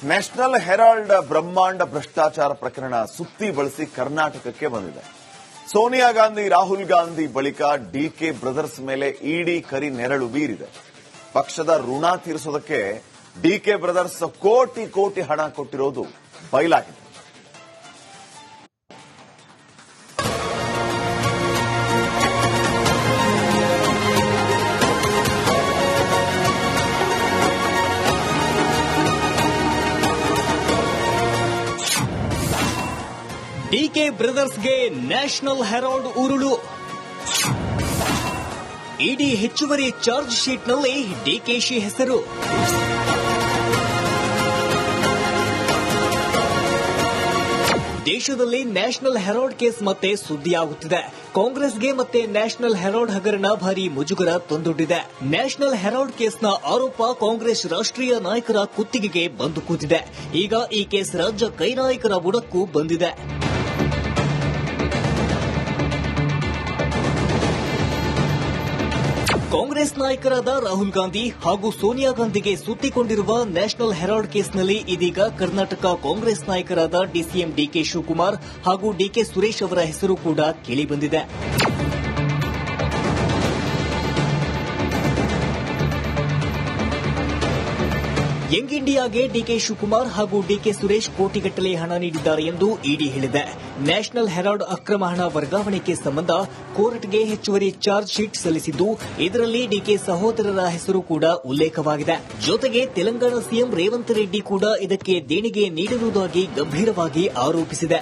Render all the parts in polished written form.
National Herald ಬ್ರಹ್ಮಾಂಡ ಭ್ರಷ್ಟಾಚಾರ ಪ್ರಕರಣ ಸುತ್ತಿ ಬಳಸಿ ಕರ್ನಾಟಕಕ್ಕೆ ಬಂದಿದೆ. ಸೋನಿಯಾ ಗಾಂಧಿ, ರಾಹುಲ್ ಗಾಂಧಿ ಬಳಿಕ ಡಿಕೆ ಬ್ರದರ್ಸ್ ಮೇಲೆ ಇಡಿ ಕರಿ ನೆರಳು ಬೀರಿದೆ. ಪಕ್ಷದ ಋಣ ತೀರಿಸೋದಕ್ಕೆ ಡಿಕೆ ಬ್ರದರ್ಸ್ ಕೋಟಿ ಕೋಟಿ ಹಣ ಕೊಟ್ಟಿರೋದು ಬಯಲಾಗಿದೆ. ಡಿಕೆ ಬ್ರದರ್ಸ್ಗೆ ನ್ಯಾಷನಲ್ ಹೆರಾಲ್ಡ್ ಉರುಳು. ಇಡಿ ಹೆಚ್ಚುವರಿ ಚಾರ್ಜ್ ಶೀಟ್ನಲ್ಲಿ ಡಿಕೆಶಿ ಹೆಸರು. ದೇಶದಲ್ಲಿ ನ್ಯಾಷನಲ್ ಹೆರಾಲ್ಡ್ ಕೇಸ್ ಮತ್ತೆ ಸುದ್ದಿಯಾಗುತ್ತಿದೆ. ಕಾಂಗ್ರೆಸ್ಗೆ ಮತ್ತೆ ನ್ಯಾಷನಲ್ ಹೆರಾಲ್ಡ್ ಹಗರಣ ಭಾರಿ ಮುಜುಗರ ತಂದೊಡ್ಡಿದೆ. ನ್ಯಾಷನಲ್ ಹೆರಾಲ್ಡ್ ಕೇಸ್ನ ಆರೋಪ ಕಾಂಗ್ರೆಸ್ ರಾಷ್ಟ್ರೀಯ ನಾಯಕರ ಕುತ್ತಿಗೆಗೆ ಬಂದು ಕೂತಿದೆ. ಈಗ ಈ ಕೇಸ್ ರಾಜ್ಯ ಕೈ ನಾಯಕರ ಬುಡಕ್ಕೂ ಬಂದಿದೆ. ಕಾಂಗ್ರೆಸ್ ನಾಯಕರಾದ ರಾಹುಲ್ ಗಾಂಧಿ ಹಾಗೂ ಸೋನಿಯಾ ಗಾಂಧಿಗೆ ಸುತ್ತಿಕೊಂಡಿರುವ ನ್ಯಾಷನಲ್ ಹೆರಾಲ್ಡ್ ಕೇಸ್ನಲ್ಲಿ ಇದೀಗ ಕರ್ನಾಟಕ ಕಾಂಗ್ರೆಸ್ ನಾಯಕರಾದ ಡಿಸಿಎಂ ಡಿಕೆ ಶಿವಕುಮಾರ್ ಹಾಗೂ ಡಿಕೆ ಸುರೇಶ್ ಅವರ ಹೆಸರು ಕೂಡ ಕೇಳಿಬಂದಿದೆ. ಯಂಗ್ ಇಂಡಿಯಾಗೆ ಡಿಕೆ ಶಿವಕುಮಾರ್ ಹಾಗೂ ಡಿಕೆ ಸುರೇಶ್ ಕೋಟಿಗಟ್ಟಲೆ ಹಣ ನೀಡಿದ್ದಾರೆ ಎಂದು ಇಡಿ ಹೇಳಿದೆ. ನ್ಯಾಷನಲ್ ಹೆರಾಲ್ಡ್ ಅಕ್ರಮ ಹಣ ವರ್ಗಾವಣೆಗೆ ಸಂಬಂಧ ಕೋರ್ಟ್ಗೆ ಹೆಚ್ಚುವರಿ ಚಾರ್ಜ್ ಶೀಟ್ ಸಲ್ಲಿಸಿದ್ದು, ಇದರಲ್ಲಿ ಡಿಕೆ ಸಹೋದರರ ಹೆಸರು ಕೂಡ ಉಲ್ಲೇಖವಾಗಿದೆ. ಜೊತೆಗೆ ತೆಲಂಗಾಣ ಸಿಎಂ ರೇವಂತ್ ರೆಡ್ಡಿ ಕೂಡ ಇದಕ್ಕೆ ದೇಣಿಗೆ ನೀಡಿರುವುದಾಗಿ ಗಂಭೀರವಾಗಿ ಆರೋಪಿಸಿದೆ.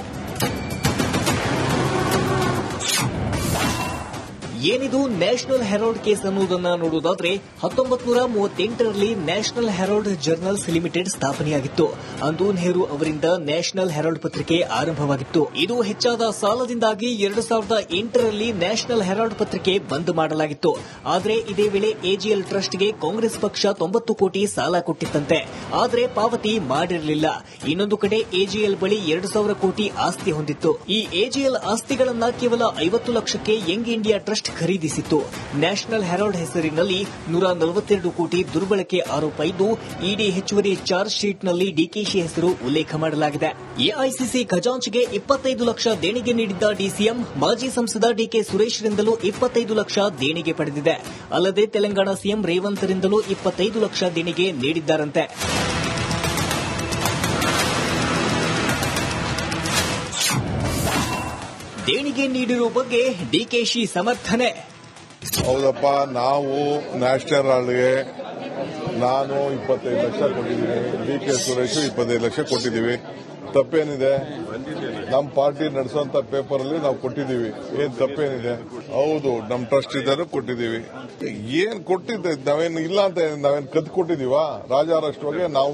ಏನಿದು ನ್ಯಾಷನಲ್ ಹೆರಾಲ್ಡ್ ಕೇಸ್ ಅನ್ನುವುದನ್ನು ನೋಡುವುದಾದರೆ 1938ರಲ್ಲಿ ನ್ಯಾಷನಲ್ ಹೆರಾಲ್ಡ್ ಜರ್ನಲ್ಸ್ ಲಿಮಿಟೆಡ್ ಸ್ಥಾಪನೆಯಾಗಿತ್ತು. ಅಂದು ನೆಹರು ಅವರಿಂದ ನ್ಯಾಷನಲ್ ಹೆರಾಲ್ಡ್ ಪತ್ರಿಕೆ ಆರಂಭವಾಗಿತ್ತು. ಇದು ಹೆಚ್ಚಾದ ಸಾಲದಿಂದಾಗಿ 2008ರಲ್ಲಿ ನ್ಯಾಷನಲ್ ಹೆರಾಲ್ಡ್ ಪತ್ರಿಕೆ ಬಂದ್ ಮಾಡಲಾಗಿತ್ತು. ಆದರೆ ಇದೇ ವೇಳೆ ಎಜಿಎಲ್ ಟ್ರಸ್ಟ್ಗೆ ಕಾಂಗ್ರೆಸ್ ಪಕ್ಷ 90 ಕೋಟಿ ಸಾಲ ಕೊಟ್ಟಿತ್ತಂತೆ. ಆದರೆ ಪಾವತಿ ಮಾಡಿರಲಿಲ್ಲ. ಇನ್ನೊಂದು ಕಡೆ ಎಜಿಎಲ್ ಬಳಿ 2000 ಕೋಟಿ ಆಸ್ತಿ ಹೊಂದಿತ್ತು. ಈ ಎಜಿಎಲ್ ಆಸ್ತಿಗಳನ್ನ ಕೇವಲ 50 ಲಕ್ಷಕ್ಕೆ ಯಂಗ್ ಇಂಡಿಯಾ ಟ್ರಸ್ಟ್ ಖರೀದಿಸಿತ್ತು. ನ್ಯಾಷನಲ್ ಹೆರಾಲ್ಡ್ ಹೆಸರಿನಲ್ಲಿ 142 ಕೋಟಿ ದುರ್ಬಳಕೆ ಆರೋಪ ಇದ್ದು, ಇಡಿ ಹೆಚ್ಚುವರಿ ಚಾರ್ಜ್ ಶೀಟ್ನಲ್ಲಿ ಡಿಕೆಶಿ ಹೆಸರು ಉಲ್ಲೇಖ ಮಾಡಲಾಗಿದೆ. ಎಐಸಿಸಿ ಖಜಾಂಚಿಗೆ 25 ಲಕ್ಷ ದೇಣಿಗೆ ನೀಡಿದ್ದ ಡಿಸಿಎಂ ಮಾಜಿ ಸಂಸದ ಡಿಕೆ ಸುರೇಶ್ರಿಂದಲೂ 25 ಲಕ್ಷ ದೇಣಿಗೆ ಪಡೆದಿದೆ. ಅಲ್ಲದೆ ತೆಲಂಗಾಣ ಸಿಎಂ ರೇವಂತ್ ರಿಂದಲೂ 25 ಲಕ್ಷ ದೇಣಿಗೆ ನೀಡಿದ್ದಾರಂತೆ. ದೇಣಿಗೆ ನೀಡಿರುವ ಬಗ್ಗೆ ಡಿಕೆಶಿ ಸಮರ್ಥನೆ. ಹೌದಪ್ಪ, ನಾವು ನ್ಯಾಷನಲ್ ಹೆರಾಲ್ಡ್ಗೆ ನಾನು 25 ಲಕ್ಷ ಕೊಟ್ಟಿದ್ದೀನಿ, ಡಿಕೆ ಸುರೇಶ್ 25 ಲಕ್ಷ ಕೊಟ್ಟಿದ್ದೀವಿ. ತಪ್ಪೇನಿದೆ? ನಮ್ಮ ಪಾರ್ಟಿ ನಡೆಸುವಂತ ಪೇಪರ್ ಅಲ್ಲಿ ನಾವು ಕೊಟ್ಟಿದ್ದೀವಿ. ಏನ್ ತಪ್ಪೇನಿದೆ? ಹೌದು, ನಮ್ಮ ಟ್ರಸ್ಟ್ ಇದ್ದರೂ ಕೊಟ್ಟಿದ್ದೀವಿ. ಏನ್ ಕೊಟ್ಟಿದ್ದೆ? ನಾವೇನು ಇಲ್ಲ ಅಂತ ನಾವೇನು ಕದ್ದು ಕೊಟ್ಟಿದೀವಾ? ರಾಜಾರಾಷ್ಟ್ರವಾಗಿ ನಾವು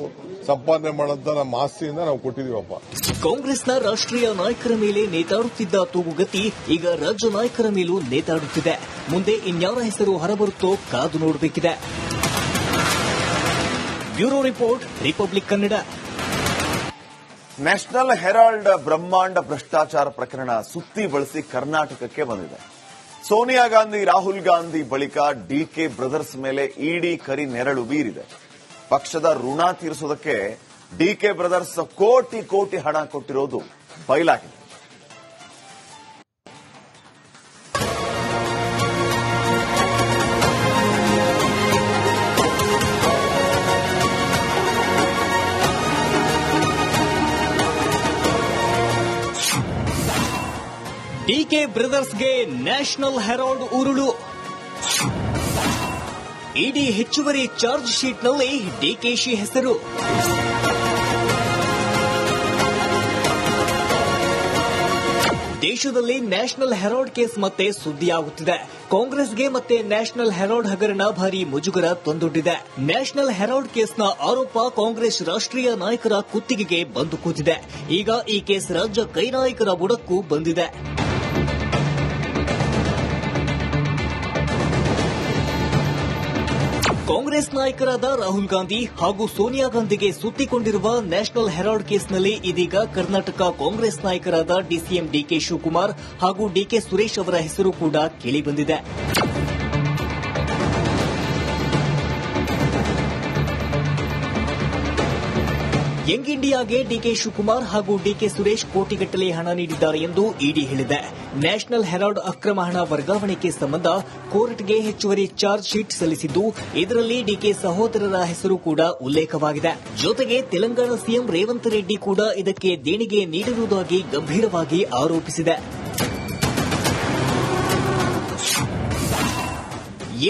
ಸಂಪಾದನೆ ಮಾಡಂತ ನಮ್ಮ ಆಸ್ತಿಯಿಂದ ನಾವು ಕೊಟ್ಟಿದೀವಪ್ಪ. ಕಾಂಗ್ರೆಸ್ನ ರಾಷ್ಟ್ರೀಯ ನಾಯಕರ ಮೇಲೆ ನೇತಾಡುತ್ತಿದ್ದ ತೂಗುಗತಿ ಈಗ ರಾಜ್ಯ ನಾಯಕರ ಮೇಲೂ ನೇತಾಡುತ್ತಿದೆ. ಮುಂದೆ ಇನ್ಯಾರ ಹೆಸರು ಹೊರಬರುತ್ತೋ ಕಾದು ನೋಡಬೇಕಿದೆ. Bureau report, Republic Kannada. National Herald ಬ್ರಹ್ಮಾಂಡ ಭ್ರಷ್ಟಾಚಾರ ಪ್ರಕರಣ ಸುತ್ತಿ ಬಳಸಿ ಕರ್ನಾಟಕಕ್ಕೆ ಬಂದಿದೆ. ಸೋನಿಯಾ ಗಾಂಧಿ, ರಾಹುಲ್ ಗಾಂಧಿ ಬಳಿಕ ಡಿಕೆ ಬ್ರದರ್ಸ್ ಮೇಲೆ ಇಡಿ ಕರಿ ನೆರಳು ಬೀರಿದೆ. ಪಕ್ಷದ ಋಣ ತೀರಿಸೋದಕ್ಕೆ ಡಿಕೆ ಬ್ರದರ್ಸ್ ಕೋಟಿ ಕೋಟಿ ಹಣ ಕೊಟ್ಟಿರೋದು ಬಯಲಾಗಿದೆ. ಡಿಕೆ ಬ್ರದರ್ಸ್ಗೆ ನ್ಯಾಷನಲ್ ಹೆರಾಲ್ಡ್ ಉರುಳು. ಇಡಿ ಹೆಚ್ಚುವರಿ ಚಾರ್ಜ್ ಶೀಟ್ನಲ್ಲಿ ಡಿಕೆಶಿ ಹೆಸರು. ದೇಶದಲ್ಲಿ ನ್ಯಾಷನಲ್ ಹೆರಾಲ್ಡ್ ಕೇಸ್ ಮತ್ತೆ ಸುದ್ದಿಯಾಗುತ್ತಿದೆ. ಕಾಂಗ್ರೆಸ್ಗೆ ಮತ್ತೆ ನ್ಯಾಷನಲ್ ಹೆರಾಲ್ಡ್ ಹಗರಣ ಭಾರಿ ಮುಜುಗರ ತಂದೊಡ್ಡಿದೆ. ನ್ಯಾಷನಲ್ ಹೆರಾಲ್ಡ್ ಕೇಸ್ನ ಆರೋಪ ಕಾಂಗ್ರೆಸ್ ರಾಷ್ಟ್ರೀಯ ನಾಯಕರ ಕುತ್ತಿಗೆಗೆ ಬಂದು ಕೂತಿದೆ. ಈಗ ಈ ಕೇಸ್ ರಾಜ್ಯ ಕೈ ನಾಯಕರ ಬುಡಕ್ಕೂ ಬಂದಿದೆ. ಕಾಂಗ್ರೆಸ್ ನಾಯಕರಾದ ರಾಹುಲ್ ಗಾಂಧಿ ಹಾಗೂ ಸೋನಿಯಾ ಗಾಂಧಿಗೆ ಸುತ್ತಿಕೊಂಡಿರುವ ನ್ಯಾಷನಲ್ ಹೆರಾಲ್ಡ್ ಕೇಸ್ನಲ್ಲಿ ಇದೀಗ ಕರ್ನಾಟಕ ಕಾಂಗ್ರೆಸ್ ನಾಯಕರಾದ ಡಿಸಿಎಂ ಡಿಕೆ ಶಿವಕುಮಾರ್ ಹಾಗೂ ಡಿಕೆ ಸುರೇಶ್ ಅವರ ಹೆಸರು ಕೂಡ ಕೇಳಿಬಂದಿದೆ. ಯಂಗ್ ಇಂಡಿಯಾಗೆ ಡಿಕೆ ಶಿವಕುಮಾರ್ ಹಾಗೂ ಡಿಕೆ ಸುರೇಶ್ ಕೋಟಿಗಟ್ಟಲೆ ಹಣ ನೀಡಿದ್ದಾರೆ ಎಂದು ಇಡಿ ಹೇಳಿದೆ. ನ್ಯಾಷನಲ್ ಹೆರಾಲ್ಡ್ ಅಕ್ರಮ ಹಣ ವರ್ಗಾವಣೆಗೆ ಸಂಬಂಧ ಕೋರ್ಟ್ಗೆ ಹೆಚ್ಚುವರಿ ಚಾರ್ಜ್ ಶೀಟ್ ಸಲ್ಲಿಸಿದ್ದು, ಇದರಲ್ಲಿ ಡಿಕೆ ಸಹೋದರರ ಹೆಸರು ಕೂಡ ಉಲ್ಲೇಖವಾಗಿದೆ. ಜೊತೆಗೆ ತೆಲಂಗಾಣ ಸಿಎಂ ರೇವಂತ್ ರೆಡ್ಡಿ ಕೂಡ ಇದಕ್ಕೆ ದೇಣಿಗೆ ನೀಡಿರುವುದಾಗಿ ಗಂಭೀರವಾಗಿ ಆರೋಪಿಸಿದೆ.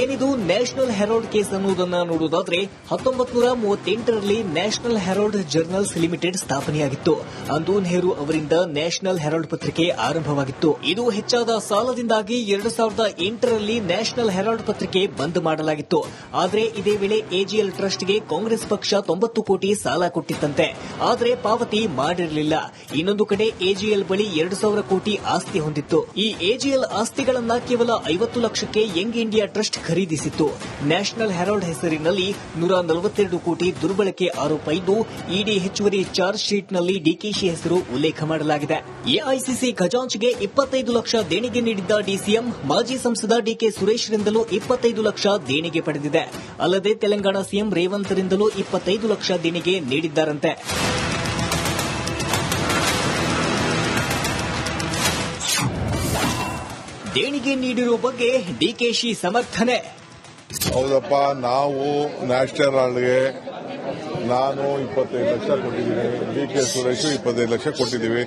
ಏನಿದು ನ್ಯಾಷನಲ್ ಹೆರಾಲ್ಡ್ ಕೇಸ್ ಅನ್ನುವುದನ್ನು ನೋಡುವುದಾದರೆ 1938ರಲ್ಲಿ ನ್ಯಾಷನಲ್ ಹೆರಾಲ್ಡ್ ಜರ್ನಲ್ಸ್ ಲಿಮಿಟೆಡ್ ಸ್ಥಾಪನೆಯಾಗಿತ್ತು. ಅಂದು ನೆಹರು ಅವರಿಂದ ನ್ಯಾಷನಲ್ ಹೆರಾಲ್ಡ್ ಪತ್ರಿಕೆ ಆರಂಭವಾಗಿತ್ತು. ಇದು ಹೆಚ್ಚಾದ ಸಾಲದಿಂದಾಗಿ 2008ರಲ್ಲಿ ನ್ಯಾಷನಲ್ ಹೆರಾಲ್ಡ್ ಪತ್ರಿಕೆ ಬಂದ್ ಮಾಡಲಾಗಿತ್ತು. ಆದರೆ ಇದೇ ವೇಳೆ ಎಜಿಎಲ್ ಟ್ರಸ್ಟ್ಗೆ ಕಾಂಗ್ರೆಸ್ ಪಕ್ಷ 90 ಕೋಟಿ ಸಾಲ ಕೊಟ್ಟಿತ್ತಂತೆ. ಆದರೆ ಪಾವತಿ ಮಾಡಿರಲಿಲ್ಲ. ಇನ್ನೊಂದು ಕಡೆ ಎಜಿಎಲ್ ಬಳಿ 2,000 ಕೋಟಿ ಆಸ್ತಿ ಹೊಂದಿತ್ತು. ಈ ಎಜಿಎಲ್ ಆಸ್ತಿಗಳನ್ನ ಕೇವಲ 50 ಲಕ್ಷಕ್ಕೆ ಯಂಗ್ ಇಂಡಿಯಾ ಟ್ರಸ್ಟ್ ಖರೀದಿಸಿತ್ತು. ನ್ಯಾಷನಲ್ ಹೆರಾಲ್ಡ್ ಹೆಸರಿನಲ್ಲಿ 142 ಕೋಟಿ ದುರ್ಬಳಕೆ ಆರೋಪ ಇದ್ದು, ಇಡಿ ಹೆಚ್ಚುವರಿ ಚಾರ್ಜ್ ಶೀಟ್ನಲ್ಲಿ ಡಿಕೆಶಿ ಹೆಸರು ಉಲ್ಲೇಖ ಮಾಡಲಾಗಿದೆ. ಎಐಸಿಸಿ ಖಜಾಂಚಿಗೆ 25 ಲಕ್ಷ ದೇಣಿಗೆ ನೀಡಿದ್ದ ಡಿಸಿಎಂ ಮಾಜಿ ಸಂಸದ ಡಿಕೆ ಸುರೇಶ್ರಿಂದಲೂ 25 ಲಕ್ಷ ದೇಣಿಗೆ ಪಡೆದಿದೆ. ಅಲ್ಲದೆ ತೆಲಂಗಾಣ ಸಿಎಂ ರೇವಂತ್ ರಿಂದಲೂ 25 ಲಕ್ಷ ದೇಣಿಗೆ ನೀಡಿದ್ದಾರಂತೆ. ದೇಣಿಗೆ ನೀಡಿರುವ ಬಗ್ಗೆ ಡಿಕೆಶಿ ಸಮರ್ಥನೆ. ಹೌದಪ್ಪ, ನಾವು ನ್ಯಾಷನಲ್ ಹೆರಾಲ್ಡ್ಗೆ ನಾನು 25 ಲಕ್ಷ ಕೊಟ್ಟಿದ್ದೀನಿ, ಡಿಕೆ ಸುರೇಶ್ 25 ಲಕ್ಷ ಕೊಟ್ಟಿದ್ದೀವಿ.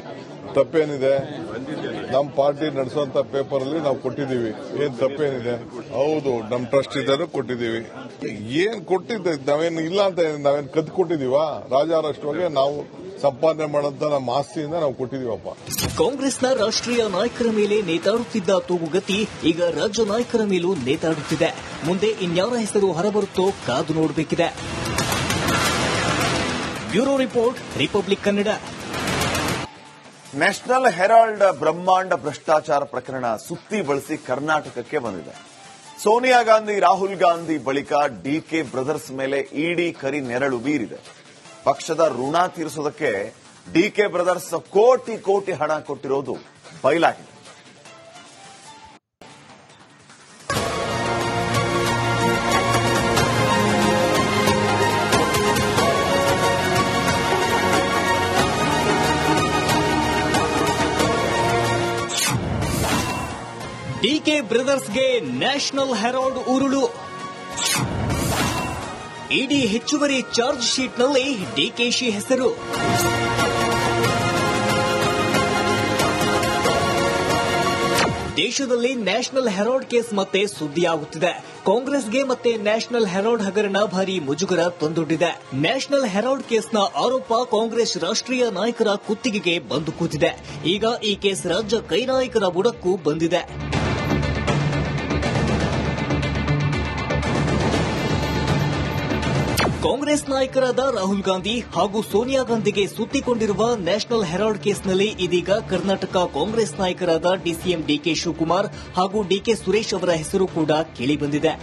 ತಪ್ಪೇನಿದೆ? ನಮ್ಮ ಪಾರ್ಟಿ ನಡೆಸುವಂತ ಪೇಪರ್ ಅಲ್ಲಿ ನಾವು ಕೊಟ್ಟಿದ್ದೀವಿ. ಏನ್ ತಪ್ಪೇನಿದೆ? ಹೌದು, ನಮ್ಮ ಟ್ರಸ್ಟ್ ಇದ್ದರೂ ಕೊಟ್ಟಿದ್ದೀವಿ. ಏನ್ ಕೊಟ್ಟಿದ್ದೆ? ನಾವೇನು ಇಲ್ಲ ಅಂತ ನಾವೇನು ಕದ್ದು ಕೊಟ್ಟಿದೀವಾ? ರಾಜಾರಾಷ್ಟ್ರವಾಗಿ ನಾವು ಸಂಪಾದನೆ ಮಾಡಂತ ನಮ್ಮ ಆಸ್ತಿಯಿಂದ ನಾವು ಕೊಟ್ಟಿದೀವಪ್ಪ. ಕಾಂಗ್ರೆಸ್ನ ರಾಷ್ಟ್ರೀಯ ನಾಯಕರ ಮೇಲೆ ನೇತಾಡುತ್ತಿದ್ದ ತೂಗುಗತಿ ಈಗ ರಾಜ್ಯ ನಾಯಕರ ಮೇಲೂ ನೇತಾಡುತ್ತಿದೆ. ಮುಂದೆ ಇನ್ಯಾರ ಹೆಸರು ಹೊರಬರುತ್ತೋ ಕಾದು ನೋಡಬೇಕಿದೆ. Bureau report, Republic Kannada. National Herald ಬ್ರಹ್ಮಾಂಡ ಭ್ರಷ್ಟಾಚಾರ ಪ್ರಕರಣ ಸುತ್ತಿ ಬಳಸಿ ಕರ್ನಾಟಕಕ್ಕೆ ಬಂದಿದೆ. ಸೋನಿಯಾ ಗಾಂಧಿ, ರಾಹುಲ್ ಗಾಂಧಿ ಬಳಿಕ ಡಿಕೆ ಬ್ರದರ್ಸ್ ಮೇಲೆ ಇಡಿ ಕರಿ ನೆರಳು ಬೀರಿದೆ. ಪಕ್ಷದ ಋಣ ತೀರಿಸೋದಕ್ಕೆ ಡಿಕೆ ಬ್ರದರ್ಸ್ ಕೋಟಿ ಕೋಟಿ ಹಣ ಕೊಟ್ಟಿರೋದು ಬಯಲಾಗಿದೆ. ಡಿಕೆ ಬ್ರದರ್ಸ್ಗೆ ನ್ಯಾಷನಲ್ ಹೆರಾಲ್ಡ್ ಉರುಳು. ಇಡಿ ಹೆಚ್ಚುವರಿ ಚಾರ್ಜ್ ಶೀಟ್ನಲ್ಲಿ ಡಿಕೆಶಿ ಹೆಸರು. ದೇಶದಲ್ಲಿ ನ್ಯಾಷನಲ್ ಹೆರಾಲ್ಡ್ ಕೇಸ್ ಮತ್ತೆ ಸುದ್ದಿಯಾಗುತ್ತಿದೆ. ಕಾಂಗ್ರೆಸ್ಗೆ ಮತ್ತೆ ನ್ಯಾಷನಲ್ ಹೆರಾಲ್ಡ್ ಹಗರಣ ಭಾರಿ ಮುಜುಗರ ತಂದೊಡ್ಡಿದೆ. ನ್ಯಾಷನಲ್ ಹೆರಾಲ್ಡ್ ಕೇಸ್ನ ಆರೋಪ ಕಾಂಗ್ರೆಸ್ ರಾಷ್ಟ್ರೀಯ ನಾಯಕರ ಕುತ್ತಿಗೆಗೆ ಬಂದು ಕೂತಿದೆ. ಈಗ ಈ ಕೇಸ್ ರಾಜ್ಯ ಕೈ ನಾಯಕರ ಬುಡಕ್ಕೂ ಬಂದಿದೆ. ಕಾಂಗ್ರೆಸ್ ನಾಯಕರಾದ ರಾಹುಲ್ ಗಾಂಧಿ ಹಾಗೂ ಸೋನಿಯಾ ಗಾಂಧಿಗೆ ಸುತ್ತಿಕೊಂಡಿರುವ ನ್ಯಾಷನಲ್ ಹೆರಾಲ್ಡ್ ಕೇಸ್ನಲ್ಲಿ ಇದೀಗ ಕರ್ನಾಟಕ ಕಾಂಗ್ರೆಸ್ ನಾಯಕರಾದ ಡಿಸಿಎಂ ಡಿಕೆ ಶಿವಕುಮಾರ್ ಹಾಗೂ ಡಿಕೆ ಸುರೇಶ್ ಅವರ ಹೆಸರು ಕೂಡ ಕೇಳಿಬಂದಿದೆ.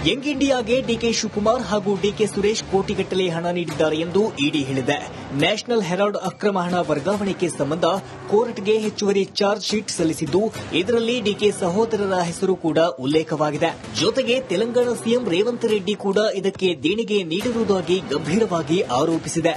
ಯಂಗ್ ಇಂಡಿಯಾಗೆ ಡಿಕೆ ಶಿವಕುಮಾರ್ ಹಾಗೂ ಡಿಕೆ ಸುರೇಶ್ ಕೋಟಿಗಟ್ಟಲೆ ಹಣ ನೀಡಿದ್ದಾರೆ ಎಂದು ಇಡಿ ಹೇಳಿದೆ. ನ್ಯಾಷನಲ್ ಹೆರಾಲ್ಡ್ ಅಕ್ರಮ ಹಣ ವರ್ಗಾವಣೆಗೆ ಸಂಬಂಧ ಕೋರ್ಟ್ಗೆ ಹೆಚ್ಚುವರಿ ಚಾರ್ಜ್ ಶೀಟ್ ಸಲ್ಲಿಸಿದ್ದು, ಇದರಲ್ಲಿ ಡಿಕೆ ಸಹೋದರರ ಹೆಸರು ಕೂಡ ಉಲ್ಲೇಖವಾಗಿದೆ. ಜೊತೆಗೆ ತೆಲಂಗಾಣ ಸಿಎಂ ರೇವಂತ್ ರೆಡ್ಡಿ ಕೂಡ ಇದಕ್ಕೆ ದೇಣಿಗೆ ನೀಡಿರುವುದಾಗಿ ಗಂಭೀರವಾಗಿ ಆರೋಪಿಸಿದೆ.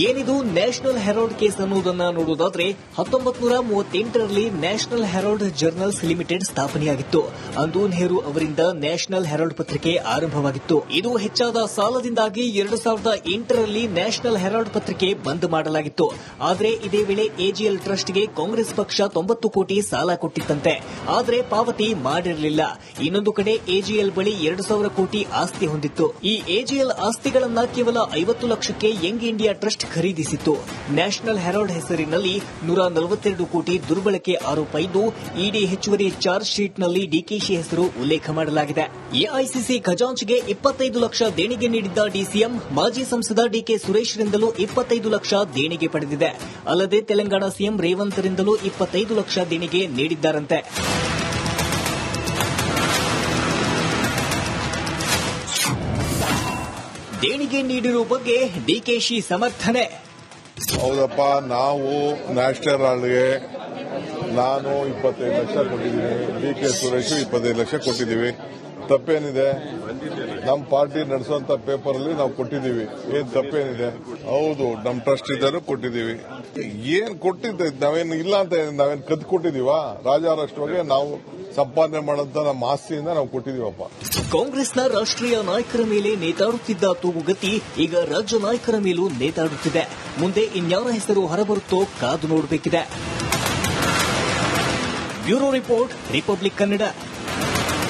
ಏನಿದು ನ್ಯಾಷನಲ್ ಹೆರಾಲ್ಡ್ ಕೇಸ್ ಅನ್ನುವುದನ್ನು ನೋಡುವುದಾದರೆ 1938ರಲ್ಲಿ ನ್ಯಾಷನಲ್ ಹೆರಾಲ್ಡ್ ಜರ್ನಲ್ಸ್ ಲಿಮಿಟೆಡ್ ಸ್ಥಾಪನೆಯಾಗಿತ್ತು. ಅಂದು ನೆಹರು ಅವರಿಂದ ನ್ಯಾಷನಲ್ ಹೆರಾಲ್ಡ್ ಪತ್ರಿಕೆ ಆರಂಭವಾಗಿತ್ತು. ಇದು ಹೆಚ್ಚಾದ ಸಾಲದಿಂದಾಗಿ 2008ರಲ್ಲಿ ನ್ಯಾಷನಲ್ ಹೆರಾಲ್ಡ್ ಪತ್ರಿಕೆ ಬಂದ್ ಮಾಡಲಾಗಿತ್ತು. ಆದರೆ ಇದೇ ವೇಳೆ ಎಜಿಎಲ್ ಟ್ರಸ್ಟ್ಗೆ ಕಾಂಗ್ರೆಸ್ ಪಕ್ಷ 90 ಕೋಟಿ ಸಾಲ ಕೊಟ್ಟಿತ್ತಂತೆ. ಆದರೆ ಪಾವತಿ ಮಾಡಿರಲಿಲ್ಲ. ಇನ್ನೊಂದು ಕಡೆ ಎಜಿಎಲ್ ಬಳಿ 2,000 ಕೋಟಿ ಆಸ್ತಿ ಹೊಂದಿತ್ತು. ಈ ಎಜಿಎಲ್ ಆಸ್ತಿಗಳನ್ನ ಕೇವಲ 50 ಲಕ್ಷಕ್ಕೆ ಯಂಗ್ ಇಂಡಿಯಾ ಟ್ರಸ್ಟ್ ಖರೀದಿಸಿತ್ತು. ನ್ಯಾಷನಲ್ ಹೆರಾಲ್ಡ್ ಹೆಸರಿನಲ್ಲಿ 142 ಕೋಟಿ ದುರ್ಬಳಕೆ ಆರೋಪ ಇದ್ದು, ಇಡಿ ಹೆಚ್ಚುವರಿ ಚಾರ್ಜ್ ಶೀಟ್ನಲ್ಲಿ ಡಿಕೆಶಿ ಹೆಸರು ಉಲ್ಲೇಖ ಮಾಡಲಾಗಿದೆ. ಎಐಸಿಸಿ ಖಜಾಂಚಿಗೆ 25 ಲಕ್ಷ ದೇಣಿಗೆ ನೀಡಿದ್ದ ಡಿಸಿಎಂ ಮಾಜಿ ಸಂಸದ ಡಿಕೆ ಸುರೇಶ್ರಿಂದಲೂ 25 ಲಕ್ಷ ದೇಣಿಗೆ ಪಡೆದಿದೆ. ಅಲ್ಲದೆ ತೆಲಂಗಾಣ ಸಿಎಂ ರೇವಂತ್ ರಿಂದಲೂ 25 ಲಕ್ಷ ದೇಣಿಗೆ ನೀಡಿದ್ದಾರಂತೆ. ದೇಣಿಗೆ ನೀಡಿರುವ ಬಗ್ಗೆ ಡಿಕೆಶಿ ಸಮರ್ಥನೆ. ಹೌದಪ್ಪ, ನಾವು ನ್ಯಾಷನಲ್ ಹೆರಾಲ್ಡ್ಗೆ ನಾನು 25 ಲಕ್ಷ ಕೊಟ್ಟಿದ್ದೀನಿ, ಡಿ.ಕೆ. ಸುರೇಶ್ 25 ಲಕ್ಷ ಕೊಟ್ಟಿದ್ದೀವಿ. ತಪ್ಪೇನಿದೆ? ನಮ್ಮ ಪಾರ್ಟಿ ನಡೆಸುವಂತ ಪೇಪರ್ ಅಲ್ಲಿ ನಾವು ಕೊಟ್ಟಿದ್ದೀವಿ. ಏನ್ ತಪ್ಪೇನಿದೆ? ಹೌದು, ನಮ್ಮ ಟ್ರಸ್ಟ್ ಇದ್ದರೂ ಕೊಟ್ಟಿದ್ದೀವಿ. ಏನ್ ಕೊಟ್ಟಿದ್ದೆ? ನಾವೇನು ಇಲ್ಲ ಅಂತ ನಾವೇನು ಕದ್ದು ಕೊಟ್ಟಿದೀವಾ? ರಾಜಾರಾಷ್ಟ್ರವಾಗಿ ನಾವು ಸಂಪಾದನೆ ಮಾಡಂತ ನಮ್ಮ ಆಸ್ತಿಯಿಂದ ನಾವು ಕೊಟ್ಟಿದೀವಪ್ಪ. ಕಾಂಗ್ರೆಸ್ನ ರಾಷ್ಟ್ರೀಯ ನಾಯಕರ ಮೇಲೆ ನೇತಾಡುತ್ತಿದ್ದ ತೂಗುಗತಿ ಈಗ ರಾಜ್ಯ ನಾಯಕರ ಮೇಲೂ ನೇತಾಡುತ್ತಿದೆ. ಮುಂದೆ ಇನ್ಯಾರ ಹೆಸರು ಹೊರಬರುತ್ತೋ ಕಾದು ನೋಡಬೇಕಿದೆ. Bureau report, Republic Kannada.